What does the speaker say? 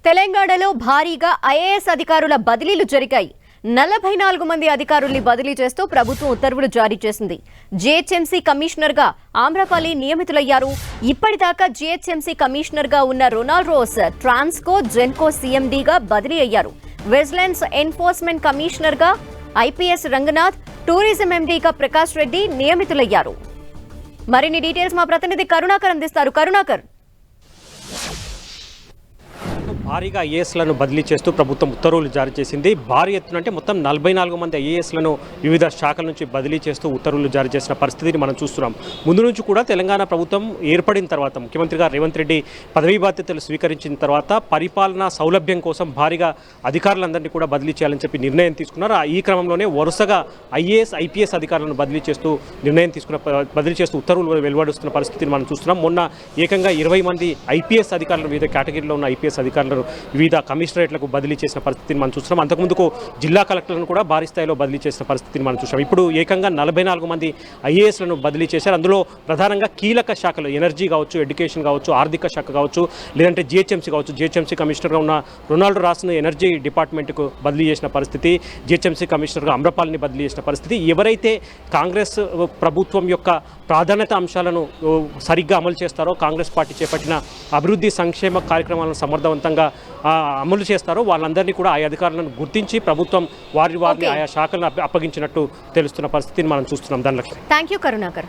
తెలంగాణలో భారీగా ఐఏఎస్ అధికారుల బదిలీలు జరిగాయి. 44 మంది అధికారుల్ని బదిలీ చేస్తూ ప్రభుత్వం ఉత్తర్వులు జారీ చేసింది. జీహెచ్ఎంసీ కమిషనర్ గా ఆమ్రపాలి నియమితులయ్యారు. ఇప్పటిదాకా జీహెచ్ఎంసీ కమిషనర్ గా ఉన్న రొనాల్డ్ రోస్ ట్రాన్స్కో జెన్కో సీఎండీగా బదిలీ అయ్యారు. విజిలెన్స్ ఎన్ఫోర్స్మెంట్ కమిషనర్ గా ఐపీఎస్ రంగనాథ్, టూరిజం ఎండీగా ప్రకాష్ రెడ్డి నియమితులయ్యారు. మరిన్ని డీటెయిల్స్ మా ప్రతినిధి కరుణాకర్ అందిస్తారు. కరుణాకర్, భారీగా ఐఏఎస్లను బదిలీ చేస్తూ ప్రభుత్వం ఉత్తర్వులు జారీ చేసింది. భారీ ఎత్తున అంటే మొత్తం 44 మంది ఐఏఎస్లను వివిధ శాఖల నుంచి బదిలీ చేస్తూ ఉత్తర్వులు జారీ చేసిన పరిస్థితిని మనం చూస్తున్నాం. ముందు నుంచి కూడా తెలంగాణ ప్రభుత్వం ఏర్పడిన తర్వాత ముఖ్యమంత్రిగా రేవంత్ రెడ్డి పదవీ బాధ్యతలు స్వీకరించిన తర్వాత పరిపాలనా సౌలభ్యం కోసం భారీగా అధికారులందరినీ కూడా బదిలీ చేయాలని చెప్పి నిర్ణయం తీసుకున్నారు. ఈ క్రమంలోనే వరుసగా ఐఏఎస్, ఐపీఎస్ అధికారులను బదిలీ చేస్తూ ఉత్తర్వులు వెలువడుస్తున్న పరిస్థితిని మనం చూస్తున్నాం. మొన్న ఏకంగా 20 మంది ఐపీఎస్ అధికారులు, వివిధ కేటగిరీలో ఉన్న ఐపీఎస్ అధికారులను వివిధ కమిషనరేట్లకు బదిలీ చేసిన పరిస్థితిని మనం చూస్తున్నాం. అంతకుముందుకు జిల్లా కలెక్టర్లను కూడా భారీ స్థాయిలో బదిలీ చేసిన పరిస్థితిని మనం చూసాం. ఇప్పుడు ఏకంగా 44 మంది ఐఏఎస్లను బదిలీ చేశారు. అందులో ప్రధానంగా కీలక శాఖలు ఎనర్జీ కావచ్చు, ఎడ్యుకేషన్ కావచ్చు, ఆర్థిక శాఖ కావచ్చు, లేదంటే జీహెచ్ఎంసీ కావచ్చు. జీహెచ్ఎంసీ కమిషనర్గా ఉన్న రొనాల్డ్ రాస్ను ఎనర్జీ డిపార్ట్మెంట్కు బదిలీ చేసిన పరిస్థితి, జీహెచ్ఎంసీ కమిషనర్గా ఆమ్రపాలిని బదిలీ చేసిన పరిస్థితి. ఎవరైతే కాంగ్రెస్ ప్రభుత్వం యొక్క ప్రాధాన్యత అంశాలను సరిగ్గా అమలు చేస్తారో, కాంగ్రెస్ పార్టీ చేపట్టిన అభివృద్ధి సంక్షేమ కార్యక్రమాలను సమర్థవంతంగా అమలు చేస్తారో వాళ్ళందరినీ కూడా ఆయా అధికారులను గుర్తించి ప్రభుత్వం వారిని ఆయా శాఖలను అప్పగించినట్టు తెలుస్తున్న పరిస్థితిని మనం చూస్తున్నాం. ధనలక్ష్మి. థాంక్యూ కరుణాకర్.